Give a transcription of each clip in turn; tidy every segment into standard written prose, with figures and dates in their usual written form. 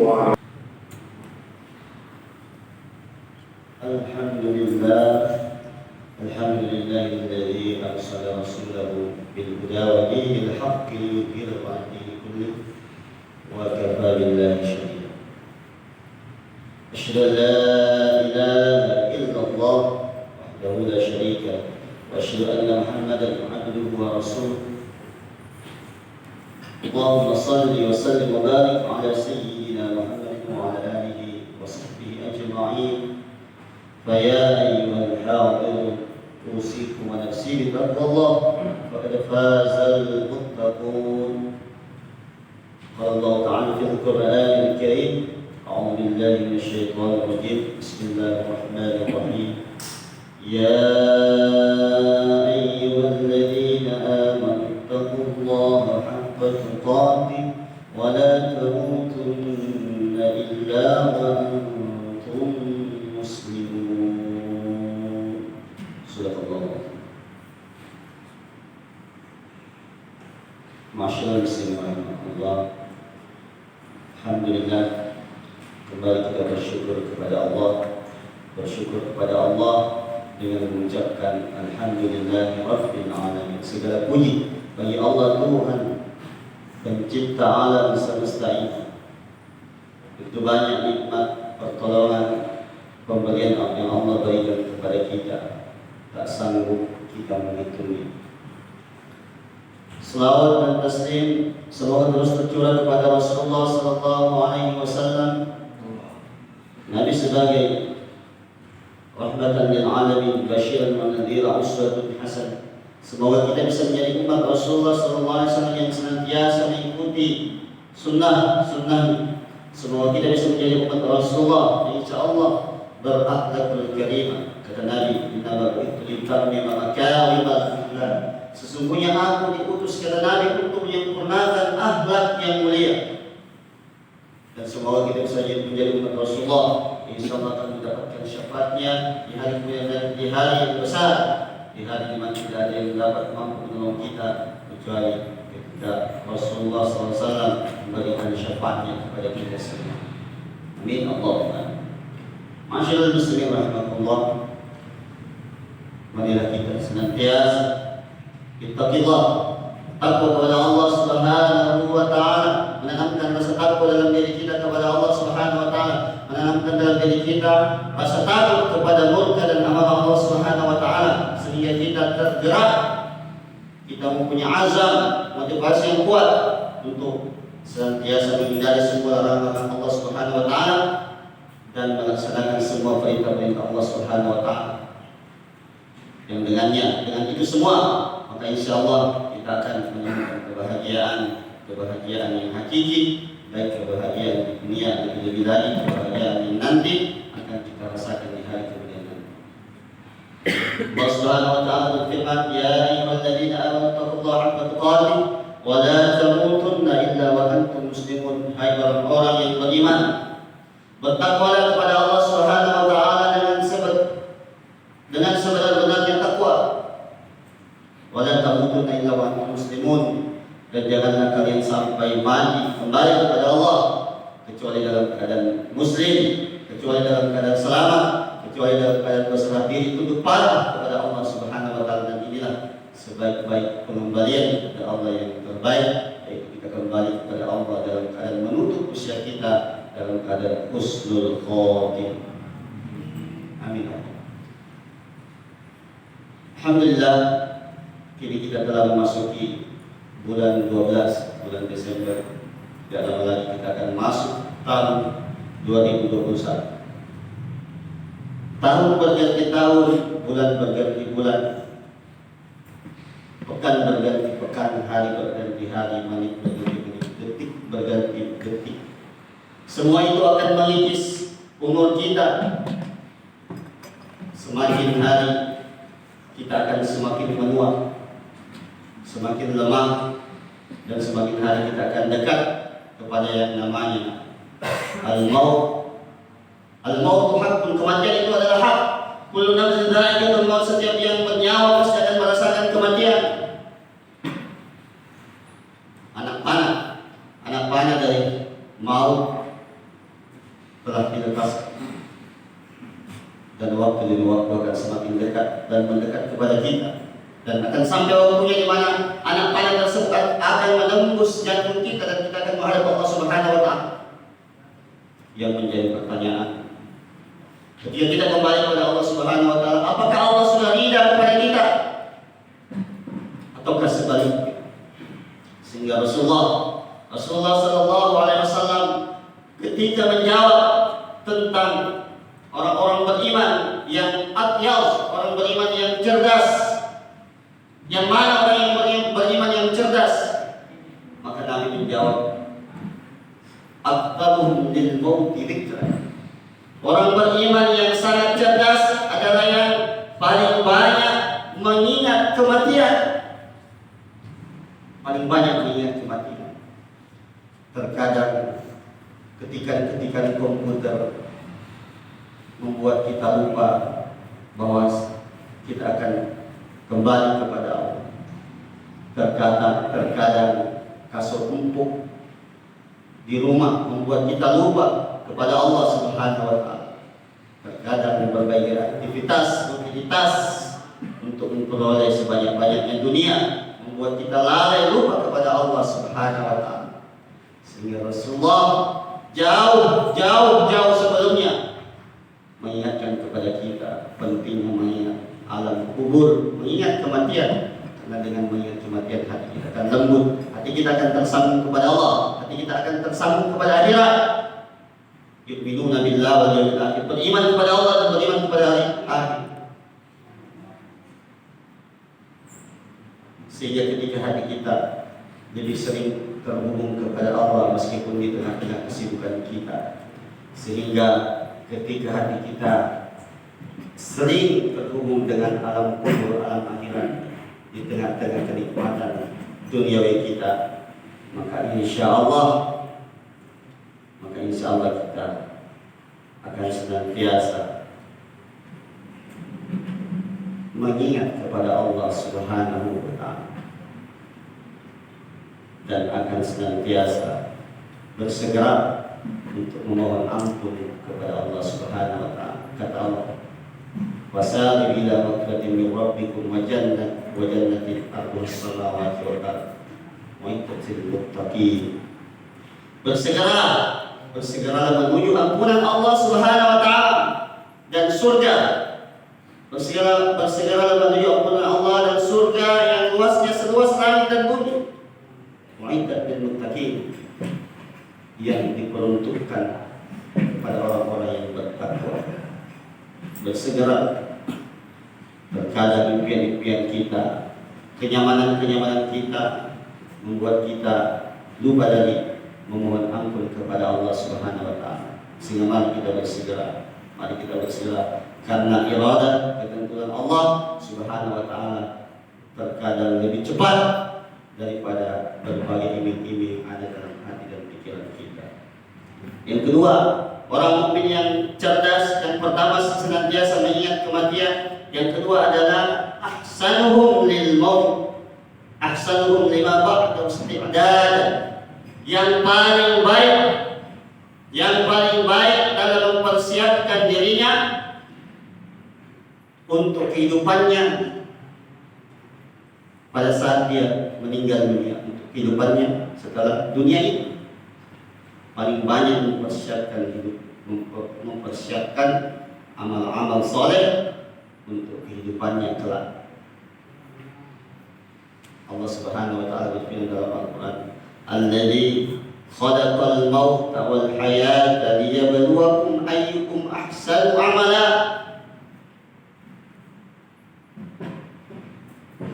الحمد لله الذي أرسل رسوله بالهدى ودين الحق ليظهره على الدين كله وكفى بالله شهيدا. أشهد أن لا إله إلا الله وحده لا شريك له وأشهد أن محمدا عبده ورسوله. اللهم صل وسلم وبارك على سيدنا محمد وعلى آله وصحبه أجمعين. فيا أيها الحاضرون أوصيكم ونفسي بتقوى الله فقد فاز المتقون. قال الله تعالى في القرآن الكريم: أعوذ بالله من الشيطان الرجيم. بسم الله الرحمن الرحيم. يا أيها الذين آمنوا اتقوا الله حق تقاته ولا تموتن إلا وأنتم مسلمون. صدق الله. Masyaallah bismillahirrahmanirrahim. Alhamdulillah, kembali kita bersyukur kepada Allah dengan mengucapkan alhamdulillahirabbil alamin. Segala puji bagi Allah Tuhan pencipta alam semesta ini. Begitu banyak nikmat, pertolongan, pemberian yang Allah berikan kepada kita, tak sanggup kita menghitungnya. Selawat dan taslim semoga terus tercurah kepada Rasulullah sallallahu alaihi wasallam, Nabi sebagai rahmatan lil alamin, basyiran wa nadhira, uswatun hasanah. Semoga kita bisa menjadi umat Rasulullah sallallahu alaihi wasallam yang senantiasa mengikuti sunnah-sunnah. Semoga kita bisa menjadi umat Rasulullah yang insyaallah berakhlakul karimah. Kata Nabi, "Inna bu'ithtu litammima makarimal akhlaq." Sesungguhnya aku diutus kata Nabi untuk menyempurnakan akhlak yang mulia. Dan semoga kita bisa menjadi umat Rasulullah, insyaallah akan mendapatkan syafaatnya di hari kemudian, di hari yang besar, di hari di mana tidak ada yang dapat mampu menolong kita kecuali ketika Rasulullah SAW memberikan syafaatnya kepada kita semua. Amin Allahumma. Masyaallah muslimin rahimakumullah. Marilah kita senantiasa ittaqillah, takwa kepada Allah Subhanahu wa taala, menanamkan rasa takwa dalam diri kita kepada Allah Subhanahu wa taala, menanamkan dalam diri kita rasa takut kepada murka dan amarah Allah Subhanahu wa taala, sehingga kita tergerak, kita mempunyai azam, motivasi yang kuat untuk senantiasa menghindari semua larangan Allah Subhanahu wa taala dan melaksanakan semua perintah-perintah Allah Subhanahu wa taala. Yang dengan itu semua, maka insyaallah kita akan menemukan kebahagiaan yang hakiki, baik kebahagiaan di dunia, lebih lagi kebahagiaan yang nanti akan kita rasakan di hari kemudian nanti. Allah Subhanahu wa taala berfirman, "Ya ayyuhalladzina amanu taqullaha haqqa tuqatih wa la tamutunna illa wa antum muslimun." Hai orang-orang yang beriman, bertakwalah kepada Allah Subhanahu wa taala dengan sebenar-benarnya takwa. Wala tamutunna illa wa antum muslimun, dan janganlah kalian sampai mati kembali kepada Allah kecuali dalam keadaan muslim, kecuali dalam keadaan selamat, kecuali dalam keadaan berserah diri tunduk patuh kepada Allah Subhanahu wa taala. Dan inilah sebaik-baik pengembalian kepada Allah yang terbaik, yaitu kita kembali kepada Allah dalam keadaan menutup usia kita dalam keadaan husnul khotimah. Amin. Alhamdulillah, kini kita telah memasuki bulan 12, bulan Desember. Tidak lama lagi kita akan masuk tahun 2021. Tahun berganti tahun, bulan berganti bulan, pekan berganti pekan, hari berganti hari, menit berganti menit, detik berganti detik. Semua itu akan mengikis umur kita. Semakin hari kita akan semakin menua, semakin lemah, dan semakin hari kita akan dekat kepada yang namanya al-maut. Al-maut haqqun, kematian itu adalah hak. Kullu nafsin dha'iqatul maut, setiap yang bernyawa pasti akan merasakan kematian. Anak panah dari maut telah dilepas, dan waktu demi waktu akan semakin dekat dan mendekat kepada kita, dan akan sampai waktunya di mana anak panah tersebut akan menembus jantung kita dan kita akan menghadap Allah Subhanahu wa Ta'ala. Yang menjadi pertanyaan, ketika kita kembali kepada Allah Subhanahu wa Ta'ala, apakah Allah sudah ridha kepada kita ataukah sebaliknya? Sehingga Rasulullah sallallahu alaihi wasallam ketika menjawab tentang orang-orang beriman yang atyaz, orang beriman yang cerdas, yang mana orang yang beriman yang cerdas, maka Nabi menjawab, aqtaruhum lil mauti dzikra. Orang beriman yang sangat cerdas adalah yang paling banyak mengingat kematian. Paling banyak mengingat kematian. Terkadang ketikan-ketikan komputer membuat kita lupa bahwa kita akan kembali kepada Allah. Terkadang kasur empuk di rumah membuat kita lupa kepada Allah Subhanahu wa Ta'ala. Terkadang berbagai aktivitas untuk memperoleh sebanyak-banyaknya dunia membuat kita lalai lupa kepada Allah Subhanahu wa Ta'ala. Sehingga Rasulullah jauh sebelumnya mengingatkan kepada kita pentingnya mengingat alam kubur, mengingat kematian. Karena dengan mengingat kematian hati kita akan lembut, hati kita akan tersambung kepada Allah, hati kita akan tersambung kepada akhirat. Yu'minuna billahi wal yawmil akhir, beriman kepada Allah dan beriman kepada hari akhir. Sehingga ketika hati kita lebih sering terhubung kepada Allah meskipun di tengah-tengah kesibukan kita, sehingga ketika hati kita sering terhubung dengan alam kubur, alam akhirat, di tengah-tengah kenikmatan duniawi kita, maka insya Allah kita akan senantiasa mengingat kepada Allah Subhanahu wa Ta'ala dan akan senantiasa bersegera untuk memohon ampun kepada Allah Subhanahu wa Ta'ala. Kata Allah, wasari ila maghfiratin min rabbikum wa jannatin arduha as-samawati wal ardh wa uiddat muttaqin. Bersegeralah menuju ampunan Allah Subhanahu wa Ta'ala dan surga. Bersegeralah menuju ampunan Allah dan surga yang luasnya seluas langit dan bumi. Uiddat lil muttaqin, yang diperuntukkan kepada orang-orang yang bertakwa. Bersegera. Terkadang impian-impian kita, kenyamanan-kenyamanan kita membuat kita lupa dari memohon ampun kepada Allah Subhanahu wa Ta'ala. Sehingga mari kita bersegera karena iradah ketentuan Allah Subhanahu wa Ta'ala terkadang lebih cepat daripada berbagai iming-iming ada dalam hati dan pikiran kita. Yang kedua, orang mukmin yang cerdas, yang pertama senantiasa mengingat kematian. Yang kedua adalah ahsanuhum lil maut, ahsanuhum lima ba'da isti'dad. Yang paling baik dalam mempersiapkan dirinya untuk kehidupannya pada saat dia meninggal dunia, untuk kehidupannya setelah dunia ini. Paling banyak mempersiapkan amal-amal soleh untuk kehidupannya kelak. Allah Subhanahu wa Ta'ala berfirman dalam Al-Quran, alladzi khalaqal mauta wal hayata liyabluwakum ayyukum ahsanu amala.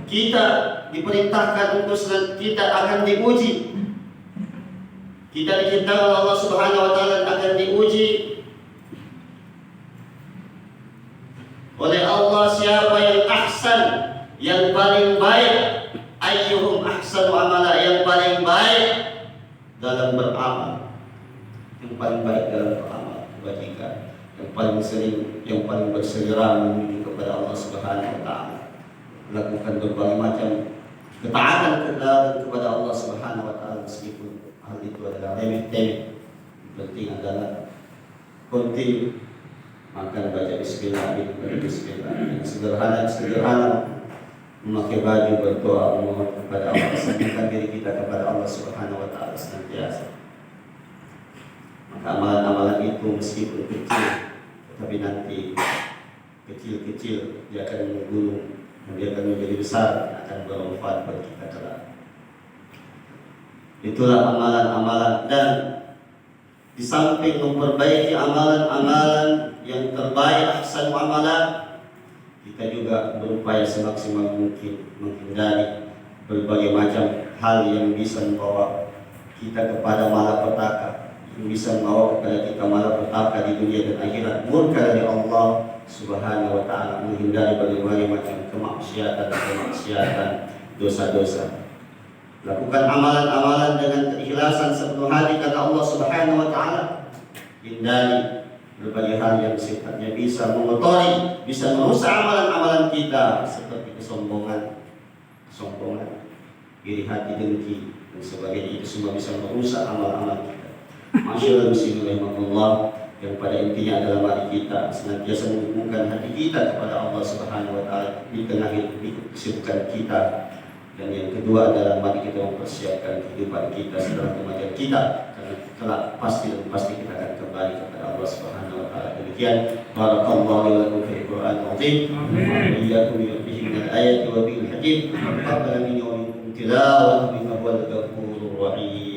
Kita diperintahkan untuk kita akan diuji. Kita diciptakan oleh Allah Subhanahu wa Ta'ala akan diuji oleh Allah siapa yang ahsan, yang paling baik, ayyuhum ahsanu amala, yang paling baik dalam beramal, yang paling baik dalam beramal kebajikan, yang paling sering, yang paling bersegera menuju kepada Allah Subhanahu wa Ta'ala, melakukan berbagai macam ketaatan kepada Allah Subhanahu wa Ta'ala meskipun hal itu adalah remeh-temeh. Penting adalah kontinu makan baca bismillah, sederhana memakai baju, berdoa, memohon kepada Allah, sambungkan diri kita kepada Allah Subhanahu wa taala senantiasa. Maka amalan-amalan itu meskipun kecil, tetapi nanti kecil-kecil dia akan menggunung dan dia akan menjadi besar, akan bermanfaat bagi kita kelak. Itulah amalan-amalan, dan di samping memperbaiki amalan-amalan yang terbaik, ahsan amalan, kita juga berupaya semaksimal mungkin menghindari berbagai macam hal yang bisa membawa kita kepada malapetaka, yang bisa membawa kepada kita malapetaka di dunia dan akhirat, murka dari Allah Subhanahu wa taala, menghindari berbagai macam kemaksiatan, dosa-dosa. Lakukan amalan-amalan dengan keikhlasan sepenuh hati karena Allah Subhanahu wa taala. Hindari berbagai hal yang sifatnya bisa mengotori, bisa merusak amalan-amalan kita, seperti kesombongan, iri hati, dengki, dan sebagainya. Itu semua bisa merusak amal-amal kita. Masyaallah muslimin rahimakumullah, yang pada intinya adalah mari kita senantiasa menghubungkan hati kita kepada Allah Subhanahu wa taala di tengah kesibukan kita. Dan yang kedua adalah mari kita mempersiapkan kehidupan kita setelah kematian kita, karena kelak pasti kita akan kembali kepada Allah Subhanahu wa taala. Demikian, barakallahu lakum fil Qur'anil azim. Iyyakum min al-ayati wa bil hakim. Taqabbal minni wa minkum tilawatan innahu huwal ghafurur rahim.